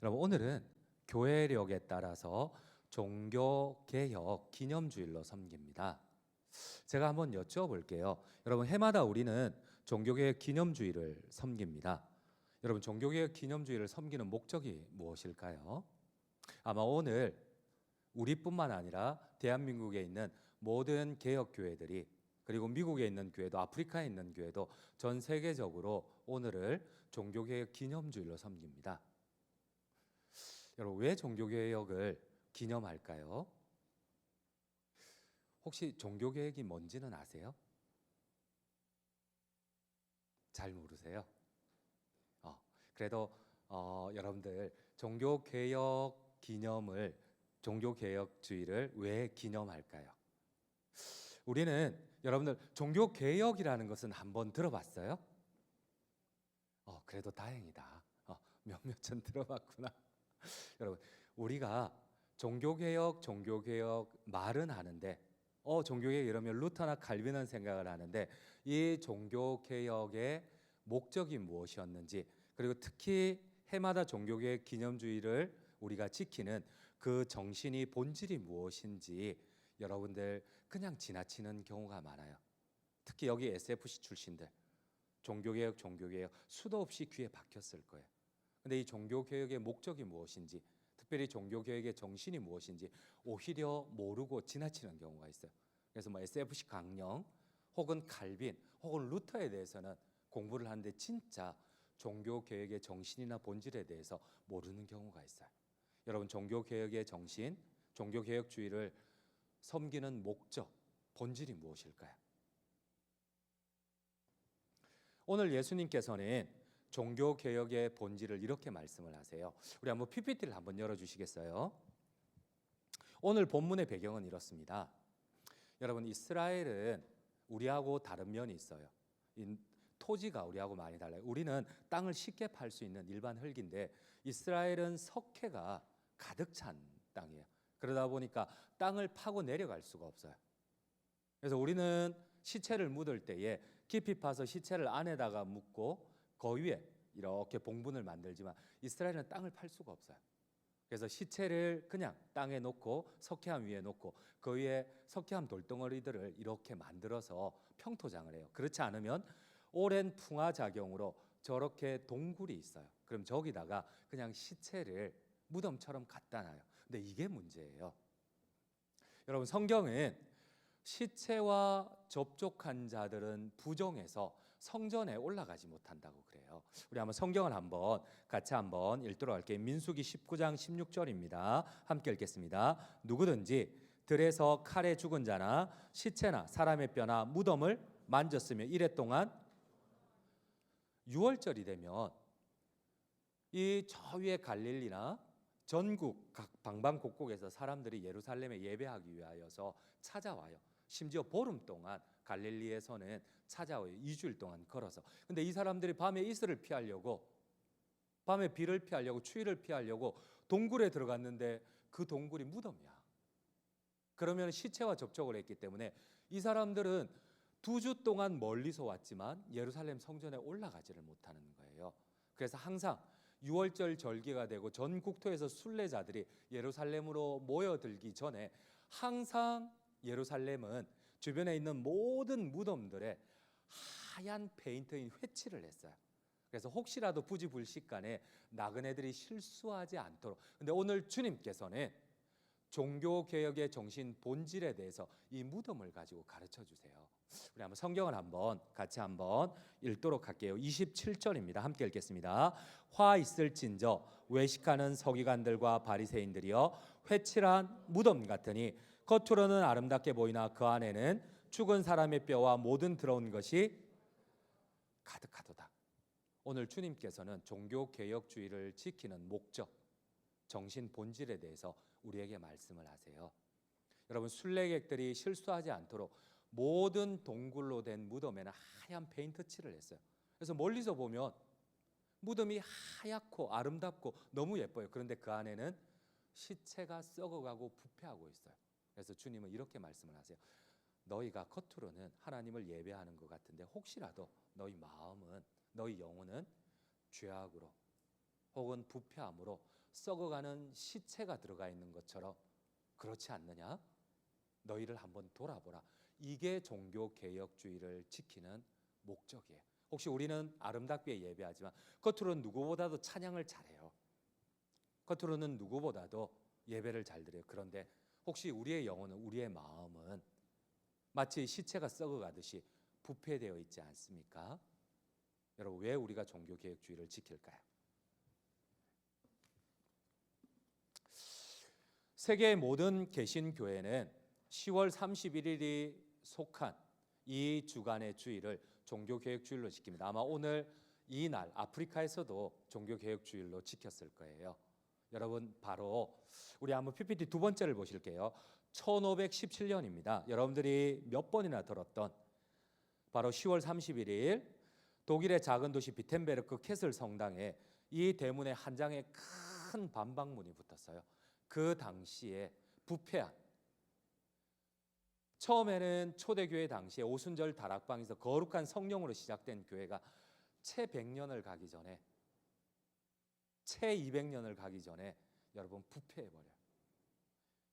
여러분, 오늘은 교회력에 따라서 종교개혁 기념주일로 섬깁니다. 제가 한번 여쭤볼게요. 여러분, 해마다 우리는 종교개혁 기념주일을 섬깁니다. 여러분, 종교개혁 기념주일을 섬기는 목적이 무엇일까요? 아마 오늘 우리뿐만 아니라 대한민국에 있는 모든 개혁교회들이, 그리고 미국에 있는 교회도, 아프리카에 있는 교회도 전 세계적으로 오늘을 종교개혁 기념주일로 섬깁니다. 여러분, 왜 종교개혁을 기념할까요? 혹시 종교개혁이 뭔지는 아세요? 잘 모르세요? 그래도 여러분들 종교개혁 기념을, 종교개혁주의를 왜 기념할까요? 우리는, 여러분들 종교개혁이라는 것은 한번 들어봤어요? 그래도 다행이다. 몇몇은 들어봤구나. 여러분, 우리가 종교개혁 말은 하는데, 종교개혁 이러면 루터나 칼빈은 생각을 하는데, 이 종교개혁의 목적이 무엇이었는지, 그리고 특히 해마다 종교개혁 기념주의를 우리가 지키는 그 정신이, 본질이 무엇인지 여러분들 그냥 지나치는 경우가 많아요. 특히 여기 SFC 출신들, 종교개혁 수도 없이 귀에 박혔을 거예요. 근데 이 종교개혁의 목적이 무엇인지, 특별히 종교개혁의 정신이 무엇인지 오히려 모르고 지나치는 경우가 있어요. 그래서 SFC 강령 혹은 칼빈 혹은 루터에 대해서는 공부를 하는데 진짜 종교개혁의 정신이나 본질에 대해서 모르는 경우가 있어요. 여러분, 종교개혁의 정신, 종교개혁주의를 섬기는 목적, 본질이 무엇일까요? 오늘 예수님께서는 종교개혁의 본질을 이렇게 말씀을 하세요. 우리 한번 PPT를 한번 열어주시겠어요? 오늘 본문의 배경은 이렇습니다. 여러분, 이스라엘은 우리하고 다른 면이 있어요. 이 토지가 우리하고 많이 달라요. 우리는 땅을 쉽게 팔 수 있는 일반 흙인데, 이스라엘은 석회가 가득 찬 땅이에요. 그러다 보니까 땅을 파고 내려갈 수가 없어요. 그래서 우리는 시체를 묻을 때에 깊이 파서 시체를 안에다가 묻고 그 위에 이렇게 봉분을 만들지만, 이스라엘은 땅을 팔 수가 없어요. 그래서 시체를 그냥 땅에 놓고 석회암 위에 놓고 그 위에 석회암 돌덩어리들을 이렇게 만들어서 평토장을 해요. 그렇지 않으면 오랜 풍화작용으로 저렇게 동굴이 있어요. 그럼 저기다가 그냥 시체를 무덤처럼 갖다 놔요. 근데 이게 문제예요. 여러분, 성경은 시체와 접촉한 자들은 부정해서 성전에 올라가지 못한다고 그래요. 우리 한번 성경을 같이 한번 읽도록 할게요. 민수기 19장 16절입니다. 함께 읽겠습니다. 누구든지 들에서 칼에 죽은 자나 시체나 사람의 뼈나 무덤을 만졌으며 이래 동안, 6월절이 되면 이 저 위에 갈릴리나 전국 각 방방곡곡에서 사람들이 예루살렘에 예배하기 위하여서 찾아와요. 심지어 보름 동안 갈릴리에서는 찾아와요. 2주일 동안 걸어서. 근데 이 사람들이 밤에 이슬을 피하려고, 밤에 비를 피하려고, 추위를 피하려고 동굴에 들어갔는데 그 동굴이 무덤이야. 그러면 시체와 접촉을 했기 때문에 이 사람들은 2주 동안 멀리서 왔지만 예루살렘 성전에 올라가지를 못하는 거예요. 그래서 항상 6월절 절기가 되고 전 국토에서 순례자들이 예루살렘으로 모여들기 전에 항상 예루살렘은 주변에 있는 모든 무덤들에 하얀 페인트인 회칠을 했어요. 그래서 혹시라도 부지불식간에 나그네들이 실수하지 않도록. 근데 오늘 주님께서는 종교개혁의 정신, 본질에 대해서 이 무덤을 가지고 가르쳐 주세요. 우리 한번 성경을 같이 읽도록 할게요. 27절입니다. 함께 읽겠습니다. 화 있을진저 외식하는 서기관들과 바리새인들이여, 회칠한 무덤 같으니 겉으로는 아름답게 보이나 그 안에는 죽은 사람의 뼈와 모든 더러운 것이 가득하도다. 오늘 주님께서는 종교개혁주의를 지키는 목적, 정신, 본질에 대해서 우리에게 말씀을 하세요. 여러분, 순례객들이 실수하지 않도록 모든 동굴로 된 무덤에는 하얀 페인트 칠을 했어요. 그래서 멀리서 보면 무덤이 하얗고 아름답고 너무 예뻐요. 그런데 그 안에는 시체가 썩어가고 부패하고 있어요. 그래서 주님은 이렇게 말씀을 하세요. 너희가 겉으로는 하나님을 예배하는 것 같은데 혹시라도 너희 마음은, 너희 영혼은 죄악으로 혹은 부패함으로 썩어가는 시체가 들어가 있는 것처럼 그렇지 않느냐? 너희를 한번 돌아보라. 이게 종교개혁주의를 지키는 목적이에요. 혹시 우리는 아름답게 예배하지만 겉으로는 누구보다도 찬양을 잘해요. 겉으로는 누구보다도 예배를 잘 드려요. 그런데 혹시 우리의 영혼은, 우리의 마음은 마치 시체가 썩어가듯이 부패되어 있지 않습니까? 여러분, 왜 우리가 종교개혁주의를 지킬까요? 세계의 모든 개신교회는 10월 31일이 속한 이 주간의 주일을 종교개혁주일로 지킵니다. 아마 오늘 이 날 아프리카에서도 종교개혁주일로 지켰을 거예요. 여러분, 바로 우리 한번 PPT 두 번째를 보실게요. 1517년입니다. 여러분들이 몇 번이나 들었던 바로 10월 31일 독일의 작은 도시 비텐베르크 캐슬 성당에 이 대문에 한 장의 큰 반박문이 붙었어요. 그 당시에 부패한, 처음에는 초대교회 당시에 오순절 다락방에서 거룩한 성령으로 시작된 교회가 채 100년을 가기 전에, 채 200년을 가기 전에 여러분 부패해버려요.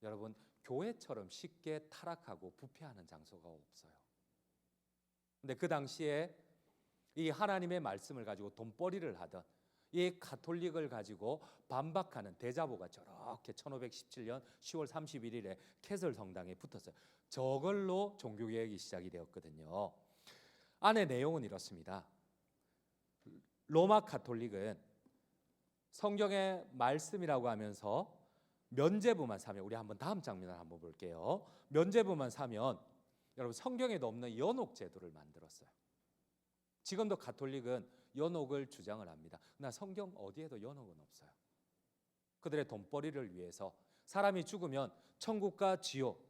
여러분, 교회처럼 쉽게 타락하고 부패하는 장소가 없어요. 근데 그 당시에 이 하나님의 말씀을 가지고 돈벌이를 하던 이 가톨릭을 가지고 반박하는 대자보가 저렇게 1517년 10월 31일에 캐슬 성당에 붙었어요. 저걸로 종교개혁이 시작이 되었거든요. 안의 내용은 이렇습니다. 로마 가톨릭은 성경의 말씀이라고 하면서 면죄부만 사면, 우리 한번 다음 장면을 한번 볼게요. 면죄부만 사면 여러분 성경에도 없는 연옥 제도를 만들었어요. 지금도 가톨릭은 연옥을 주장을 합니다. 그러나 성경 어디에도 연옥은 없어요. 그들의 돈벌이를 위해서 사람이 죽으면 천국과 지옥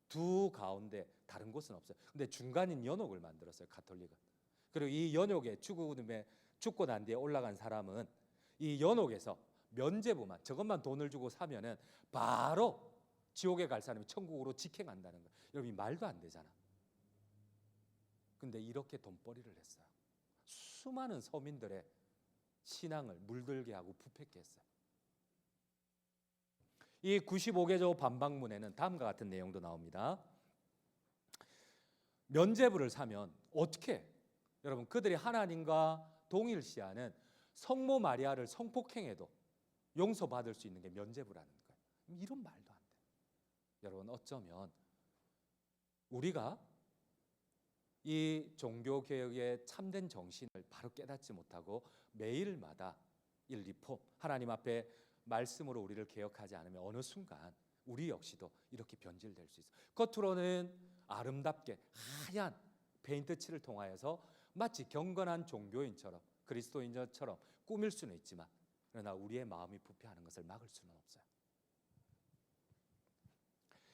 두 가운데 다른 곳은 없어요. 근데 중간인 연옥을 만들었어요, 가톨릭은. 그리고 이 연옥에 죽고 난 뒤에 올라간 사람은 이 연옥에서 면죄부만, 저것만 돈을 주고 사면은 바로 지옥에 갈 사람이 천국으로 직행한다는 거예요. 여러분, 말도 안 되잖아. 근데 이렇게 돈벌이를 했어요. 수많은 서민들의 신앙을 물들게 하고 부패케 했어요. 이 95개조 반박문에는 다음과 같은 내용도 나옵니다. 면죄부를 사면 어떻게, 여러분, 그들이 하나님과 동일시하는 성모 마리아를 성폭행해도 용서받을 수 있는 게 면죄부라는 거예요. 이런 말도 안 돼요. 여러분, 어쩌면 우리가 이 종교개혁의 참된 정신을 바로 깨닫지 못하고 매일마다 이 리폼, 하나님 앞에 말씀으로 우리를 개혁하지 않으면 어느 순간 우리 역시도 이렇게 변질될 수 있어요. 겉으로는 아름답게 하얀 페인트 칠을 통하여서 마치 경건한 종교인처럼, 그리스도인처럼 꾸밀 수는 있지만, 그러나 우리의 마음이 부패하는 것을 막을 수는 없어요.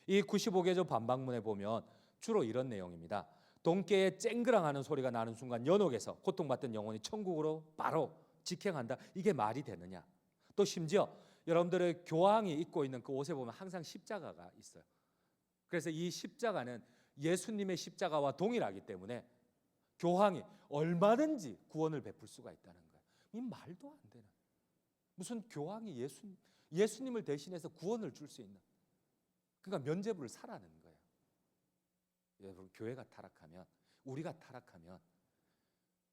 이 95개조 반박문에 보면 주로 이런 내용입니다. 동깨에 쨍그랑하는 소리가 나는 순간 연옥에서 고통받던 영혼이 천국으로 바로 직행한다. 이게 말이 되느냐? 또 심지어 여러분들의 교황이 입고 있는 그 옷에 보면 항상 십자가가 있어요. 그래서 이 십자가는 예수님의 십자가와 동일하기 때문에 교황이 얼마든지 구원을 베풀 수가 있다는 거예요. 이 말도 안 되는, 무슨 교황이 예수님을 대신해서 구원을 줄 수 있는, 그러니까 면죄부를 사라는 거예요. 여러분, 교회가 타락하면, 우리가 타락하면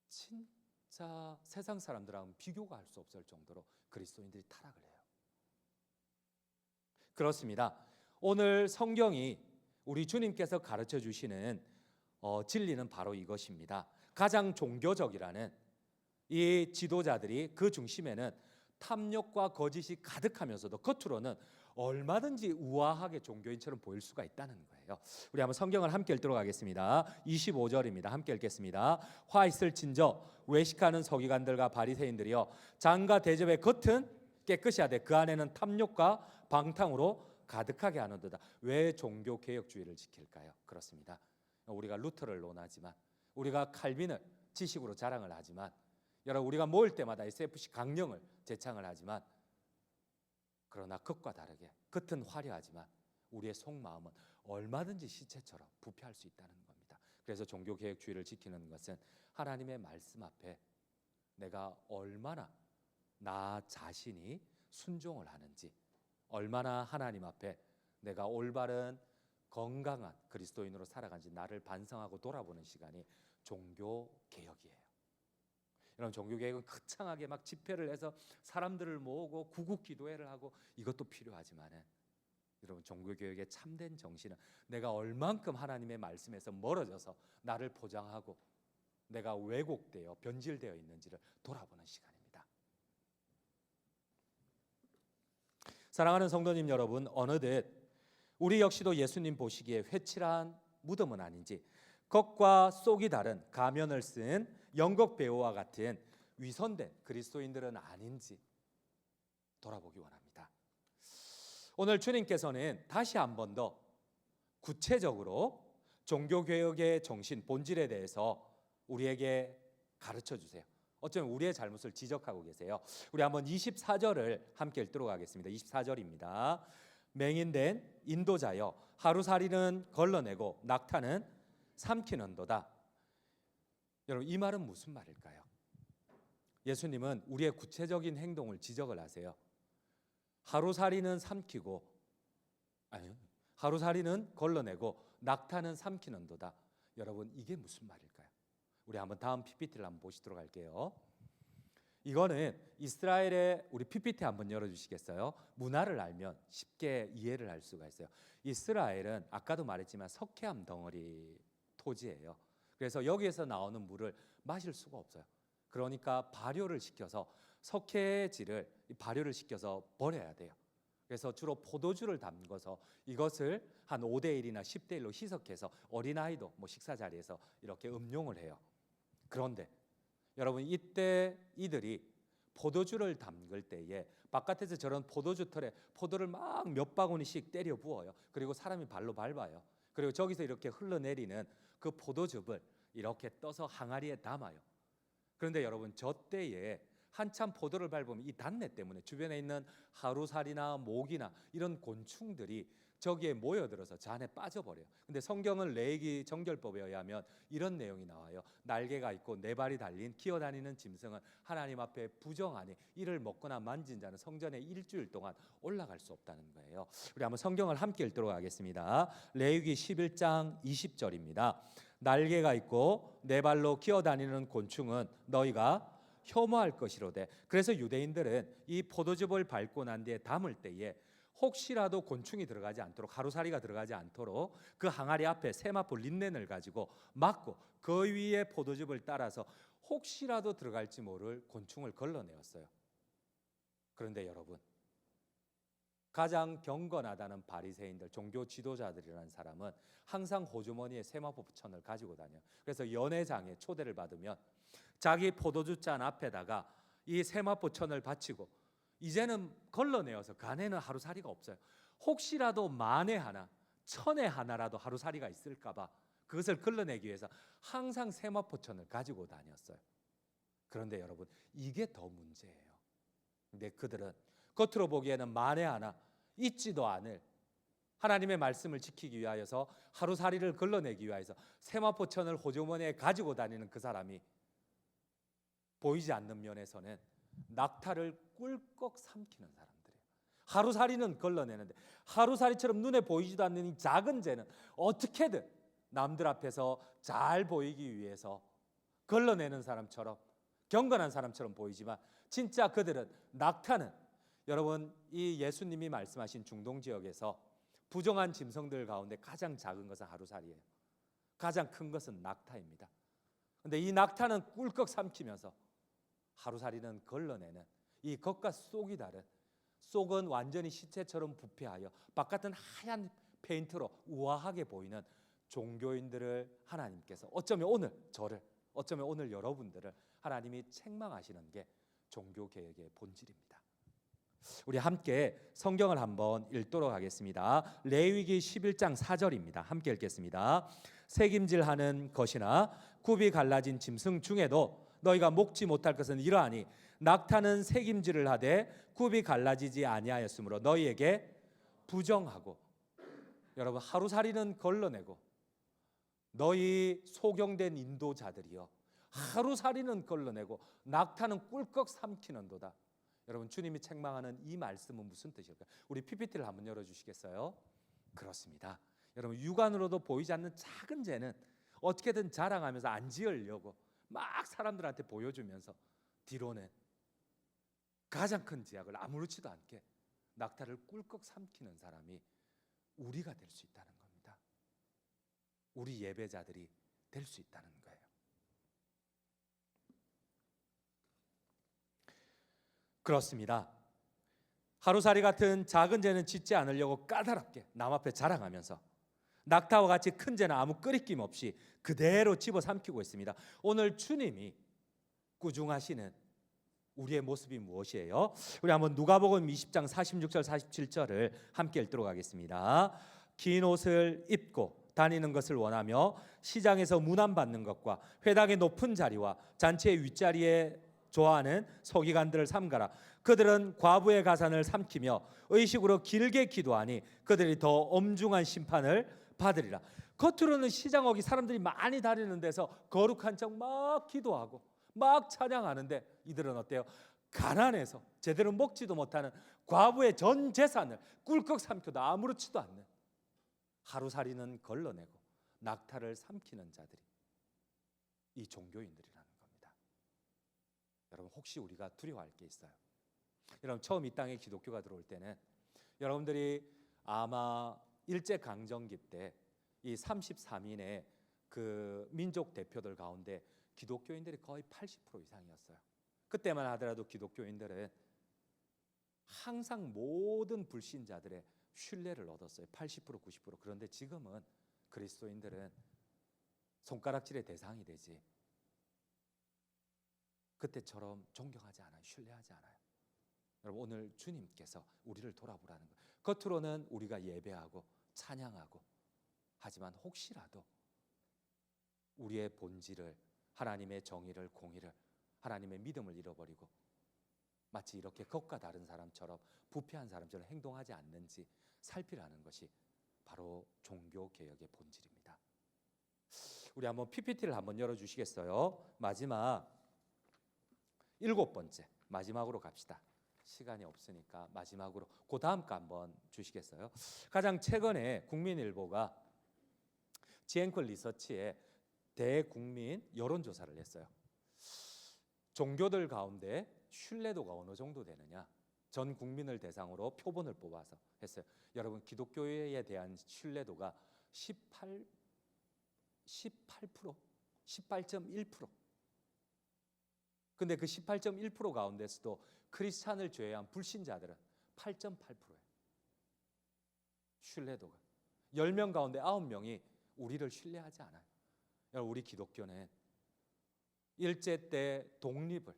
진짜 세상 사람들하고는 비교가 할 수 없을 정도로 그리스도인들이 타락을 해요. 그렇습니다. 오늘 성경이 우리 주님께서 가르쳐 주시는 진리는 바로 이것입니다. 가장 종교적이라는 이 지도자들이 그 중심에는 탐욕과 거짓이 가득하면서도 겉으로는 얼마든지 우아하게 종교인처럼 보일 수가 있다는 거예요. 우리 한번 성경을 함께 읽도록 하겠습니다. 25절입니다. 함께 읽겠습니다. 화 있을진저 외식하는 서기관들과 바리새인들이여, 장과 대접의 겉은 깨끗이 하되 그 안에는 탐욕과 방탕으로 가득하게 하는도다. 왜 종교개혁주의를 지킬까요? 그렇습니다. 우리가 루터를 논하지만, 우리가 칼빈을 지식으로 자랑을 하지만, 여러분, 우리가 모일 때마다 SFC 강령을 제창을 하지만, 그러나 겉과 다르게 겉은 화려하지만 우리의 속마음은 얼마든지 시체처럼 부패할 수 있다는 겁니다. 그래서 종교개혁주의를 지키는 것은 하나님의 말씀 앞에 내가 얼마나 나 자신이 순종을 하는지, 얼마나 하나님 앞에 내가 올바른 건강한 그리스도인으로 살아간지 나를 반성하고 돌아보는 시간이 종교개혁이에요. 여러분, 종교개혁은 거창하게 막 집회를 해서 사람들을 모으고 구국기도회를 하고 이것도 필요하지만은, 여러분, 종교개혁의 참된 정신은 내가 얼만큼 하나님의 말씀에서 멀어져서 나를 포장하고 내가 왜곡되어 변질되어 있는지를 돌아보는 시간입니다. 사랑하는 성도님 여러분, 어느덧 우리 역시도 예수님 보시기에 회칠한 무덤은 아닌지, 겉과 속이 다른 가면을 쓴 연극 배우와 같은 위선된 그리스도인들은 아닌지 돌아보기 원합니다. 오늘 주님께서는 다시 한 번 더 구체적으로 종교개혁의 정신, 본질에 대해서 우리에게 가르쳐 주세요. 어쩌면 우리의 잘못을 지적하고 계세요. 우리 한번 24절을 함께 읽도록 하겠습니다. 24절입니다. 맹인된 인도자여, 하루살이는 걸러내고 낙타는 삼키는도다. 여러분, 이 말은 무슨 말일까요? 예수님은 우리의 구체적인 행동을 지적을 하세요. 하루살이는 삼키고, 아니, 하루살이는 걸러내고 낙타는 삼키는도다. 여러분, 이게 무슨 말일까요? 우리 한번 다음 PPT를 한번 보시도록 할게요. 이거는 이스라엘의, 우리 PPT 한번 열어주시겠어요? 문화를 알면 쉽게 이해를 할 수가 있어요. 이스라엘은 아까도 말했지만 석회암 덩어리 토지예요. 그래서 여기에서 나오는 물을 마실 수가 없어요. 그러니까 발효를 시켜서 석회질을 발효를 시켜서 버려야 돼요. 그래서 주로 포도주를 담궈서 이것을 한 5대1이나 10대1로 희석해서 어린아이도 뭐 식사 자리에서 이렇게 음용을 해요. 그런데 여러분, 이때 이들이 포도주를 담글 때에 바깥에서 저런 포도주 털에 포도를 막 몇 바구니씩 때려 부어요. 그리고 사람이 발로 밟아요. 그리고 저기서 이렇게 흘러내리는 그 포도즙을 이렇게 떠서 항아리에 담아요. 그런데 여러분, 저 때에 한참 포도를 밟으면 이 단내 때문에 주변에 있는 하루살이나 모기나 이런 곤충들이 저기에 모여들어서 저 안에 빠져버려요. 근데 성경은 레위기 정결법에 의하면 이런 내용이 나와요. 날개가 있고 네 발이 달린 기어다니는 짐승은 하나님 앞에 부정하니 이를 먹거나 만진 자는 성전에 일주일 동안 올라갈 수 없다는 거예요. 우리 한번 성경을 함께 읽도록 하겠습니다. 레위기 11장 20절입니다. 날개가 있고 네 발로 기어다니는 곤충은 너희가 혐오할 것이로되. 그래서 유대인들은 이 포도즙을 밟고 난 뒤에 담을 때에 혹시라도 곤충이 들어가지 않도록, 하루살이가 들어가지 않도록 그 항아리 앞에 세마포 린넨을 가지고 막고 그 위에 포도즙을 따라서 혹시라도 들어갈지 모를 곤충을 걸러내었어요. 그런데 여러분, 가장 경건하다는 바리새인들, 종교 지도자들이라는 사람은 항상 호주머니에 세마포천을 가지고 다녀요. 그래서 연회장에 초대를 받으면 자기 포도주 잔 앞에다가 이 세마포천을 받치고 이제는 걸러내어서 간에는 하루살이가 없어요. 혹시라도 만에 하나, 천에 하나라도 하루살이가 있을까봐 그것을 걸러내기 위해서 항상 세마포천을 가지고 다녔어요. 그런데 여러분, 이게 더 문제예요. 근데 그들은 겉으로 보기에는 만에 하나 있지도 않을 하나님의 말씀을 지키기 위하여서 하루살이를 걸러내기 위하여서 세마포천을 호주머니에 가지고 다니는 그 사람이 보이지 않는 면에서는 낙타를 꿀꺽 삼키는 사람들이에요. 하루살이는 걸러내는데 하루살이처럼 눈에 보이지도 않는 이 작은 죄는 어떻게든 남들 앞에서 잘 보이기 위해서 걸러내는 사람처럼, 경건한 사람처럼 보이지만 진짜 그들은, 낙타는, 여러분, 이 예수님이 말씀하신 중동 지역에서 부정한 짐승들 가운데 가장 작은 것은 하루살이에요. 가장 큰 것은 낙타입니다. 그런데 이 낙타는 꿀꺽 삼키면서 하루살이는 걸러내는 이 겉과 속이 다른, 속은 완전히 시체처럼 부패하여 바깥은 하얀 페인트로 우아하게 보이는 종교인들을 하나님께서 어쩌면 오늘 저를, 어쩌면 오늘 여러분들을 하나님이 책망하시는 게 종교개혁의 본질입니다. 우리 함께 성경을 한번 읽도록 하겠습니다. 레위기 11장 4절입니다. 함께 읽겠습니다. 새김질하는 것이나 굽이 갈라진 짐승 중에도 너희가 먹지 못할 것은 이러하니 낙타는 새김질을 하되 굽이 갈라지지 아니하였으므로 너희에게 부정하고. 여러분, 하루살이는 걸러내고 너희 소경된 인도자들이여, 하루살이는 걸러내고 낙타는 꿀꺽 삼키는도다. 여러분 주님이 책망하는 이 말씀은 무슨 뜻일까요? 우리 PPT를 한번 열어주시겠어요? 그렇습니다. 여러분 육안으로도 보이지 않는 작은 죄는 어떻게든 자랑하면서 안 지으려고 막 사람들한테 보여주면서 뒤로는 가장 큰 죄악을 아무렇지도 않게 낙타를 꿀꺽 삼키는 사람이 우리가 될 수 있다는 겁니다. 우리 예배자들이 될 수 있다는 거예요. 그렇습니다. 하루살이 같은 작은 죄는 짓지 않으려고 까다롭게 남 앞에 자랑하면서 낙타와 같이 큰 죄는 아무 끄리낌 없이 그대로 집어삼키고 있습니다. 오늘 주님이 꾸중하시는 우리의 모습이 무엇이에요? 우리 한번 누가복음 20장 46절 47절을 함께 읽도록 하겠습니다. 긴 옷을 입고 다니는 것을 원하며 시장에서 문안받는 것과 회당의 높은 자리와 잔치의 윗자리에 좋아하는 서기관들을 삼가라. 그들은 과부의 가산을 삼키며 의식으로 길게 기도하니 그들이 더 엄중한 심판을 받으리라. 겉으로는 시장 어기 사람들이 많이 다니는 데서 거룩한 척 막 기도하고 막 찬양하는데 이들은 어때요? 가난해서 제대로 먹지도 못하는 과부의 전 재산을 꿀꺽 삼켜도 아무렇지도 않는 하루살이는 걸러내고 낙타를 삼키는 자들이 이 종교인들이라는 겁니다. 여러분 혹시 우리가 두려워할 게 있어요? 여러분 처음 이 땅에 기독교가 들어올 때는 여러분들이 아마 일제강점기 때 이 33인의 그 민족 대표들 가운데 기독교인들이 거의 80% 이상이었어요. 그때만 하더라도 기독교인들은 항상 모든 불신자들의 신뢰를 얻었어요. 80% 90%. 그런데 지금은 그리스도인들은 손가락질의 대상이 되지 그때처럼 존경하지 않아요. 신뢰하지 않아요. 여러분 오늘 주님께서 우리를 돌아보라는 거예요. 겉으로는 우리가 예배하고 찬양하고 하지만 혹시라도 우리의 본질을 하나님의 정의를 공의를 하나님의 믿음을 잃어버리고 마치 이렇게 겉과 다른 사람처럼 부패한 사람처럼 행동하지 않는지 살피라는 것이 바로 종교개혁의 본질입니다. 우리 한번 PPT를 한번 열어주시겠어요? 마지막 7번째 마지막으로 갑시다. 시간이 없으니까 마지막으로 그 다음 거 한번 주시겠어요? 가장 최근에 국민일보가 지앤클 리서치에 대국민 여론조사를 했어요. 종교들 가운데 신뢰도가 어느 정도 되느냐 전 국민을 대상으로 표본을 뽑아서 했어요. 여러분 기독교에 대한 신뢰도가 18%, 18.1%. 근데 그 18.1% 가운데서도 크리스찬을 제외한 불신자들은 8.8%예요. 신뢰도가 10명 가운데 9명이 우리를 신뢰하지 않아요. 여러분 우리 기독교는 일제 때 독립을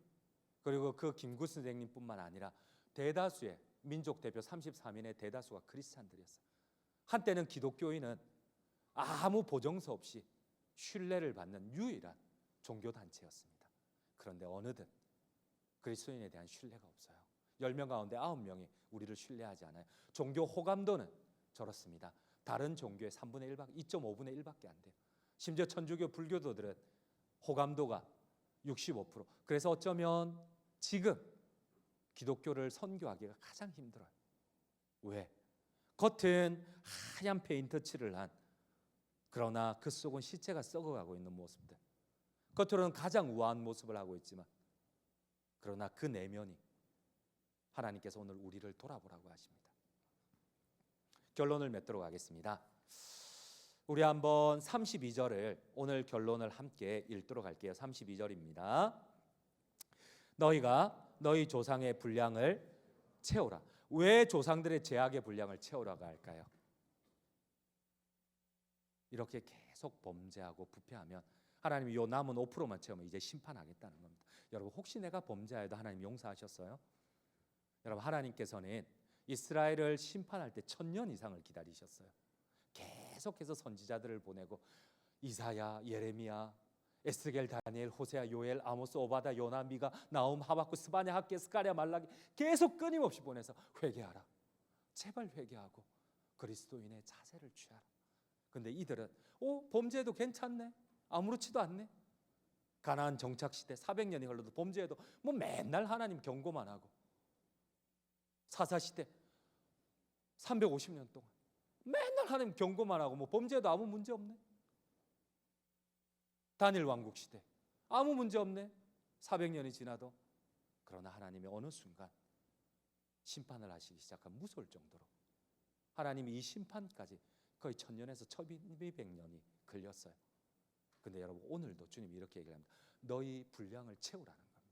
그리고 그 김구 선생님뿐만 아니라 대다수의 민족 대표 33인의 대다수가 크리스찬들이었어요. 한때는 기독교인은 아무 보정서 없이 신뢰를 받는 유일한 종교단체였습니다. 그런데 어느덧 그리스도인에 대한 신뢰가 없어요. 10명 가운데 9명이 우리를 신뢰하지 않아요. 종교 호감도는 저렇습니다. 다른 종교의 3분의 1밖에 2.5분의 1밖에 안 돼요. 심지어 천주교 불교도들은 호감도가 65%. 그래서 어쩌면 지금 기독교를 선교하기가 가장 힘들어요. 왜? 겉은 하얀 페인트 칠을 한 그러나 그 속은 시체가 썩어가고 있는 모습들. 겉으로는 가장 우아한 모습을 하고 있지만 그러나 그 내면이 하나님께서 오늘 우리를 돌아보라고 하십니다. 결론을 맺도록 하겠습니다. 우리 한번 32절을 오늘 결론을 함께 읽도록 할게요. 32절입니다. 너희가 너희 조상의 분량을 채우라. 왜 조상들의 죄악의 분량을 채우라고 할까요? 이렇게 계속 범죄하고 부패하면 하나님이 요 남은 5%만 채우면 이제 심판하겠다는 겁니다. 여러분 혹시 내가 범죄하여도 하나님 용서하셨어요? 여러분 하나님께서는 이스라엘을 심판할 때 1000년 이상을 기다리셨어요. 계속해서 선지자들을 보내고 이사야, 예레미야, 에스겔, 다니엘, 호세아, 요엘, 아모스, 오바다, 요나, 미가, 나움, 하박국, 스바냐, 학개, 스가랴, 말라기 계속 끊임없이 보내서 회개하라. 제발 회개하고 그리스도인의 자세를 취하라. 근데 이들은 범죄해도 괜찮네. 아무렇지도 않네. 가나안 정착 시대 400년이 흘러도 범죄해도 뭐 맨날 하나님 경고만 하고 사사시대 350년 동안 맨날 하나님 경고만 하고 뭐 범죄도 아무 문제 없네. 다니엘 왕국 시대 아무 문제 없네. 400년이 지나도. 그러나 하나님이 어느 순간 심판을 하시기 시작한 무서울 정도로 하나님이 이 심판까지 거의 1000년에서 1200년이 걸렸어요. 근데 여러분 오늘도 주님이 이렇게 얘기합니다. 너희 분량을 채우라는 겁니다.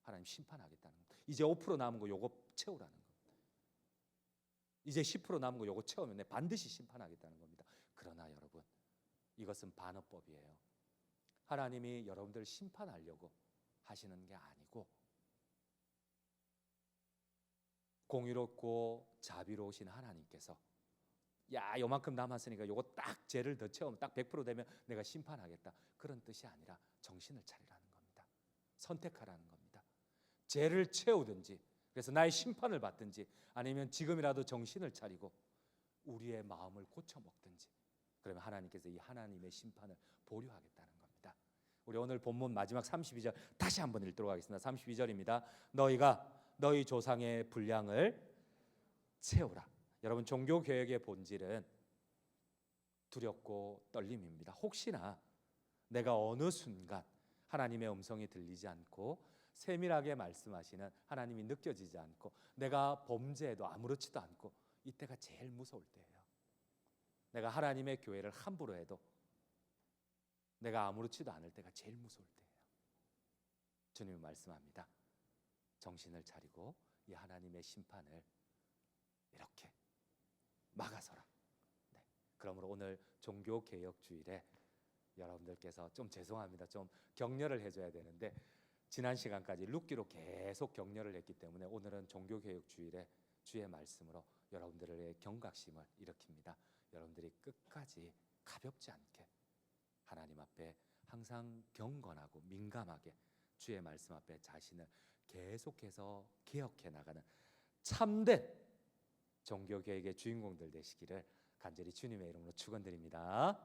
하나님 심판하겠다는 겁니다. 이제 5% 남은 거 요거 채우라는 겁니다. 이제 10% 남은 거 요거 채우면 반드시 심판하겠다는 겁니다. 그러나 여러분 이것은 반어법이에요. 하나님이 여러분들을 심판하려고 하시는 게 아니고 공의롭고 자비로우신 하나님께서 야 요만큼 남았으니까 요거 딱 죄를 더 채우면 딱 100% 되면 내가 심판하겠다, 그런 뜻이 아니라 정신을 차리라는 겁니다. 선택하라는 겁니다. 죄를 채우든지 그래서 나의 심판을 받든지 아니면 지금이라도 정신을 차리고 우리의 마음을 고쳐먹든지, 그러면 하나님께서 이 하나님의 심판을 보류하겠다는 겁니다. 우리 오늘 본문 마지막 32절 다시 한번 읽도록 하겠습니다. 32절입니다. 너희가 너희 조상의 분량을 채우라. 여러분 종교개혁의 본질은 두렵고 떨림입니다. 혹시나 내가 어느 순간 하나님의 음성이 들리지 않고 세밀하게 말씀하시는 하나님이 느껴지지 않고 내가 범죄해도 아무렇지도 않고, 이때가 제일 무서울 때예요. 내가 하나님의 교회를 함부로 해도 내가 아무렇지도 않을 때가 제일 무서울 때예요. 주님은 말씀합니다. 정신을 차리고 이 하나님의 심판을 이렇게 막아서라. 네. 그러므로 오늘 종교개혁주일에 여러분들께서 좀 죄송합니다. 좀 격려를 해줘야 되는데 지난 시간까지 룻기로 계속 격려를 했기 때문에 오늘은 종교개혁주일에 주의 말씀으로 여러분들의 경각심을 일으킵니다. 여러분들이 끝까지 가볍지 않게 하나님 앞에 항상 경건하고 민감하게 주의 말씀 앞에 자신을 계속해서 개혁해 나가는 참된 종교개혁의 주인공들 되시기를 간절히 주님의 이름으로 축원드립니다.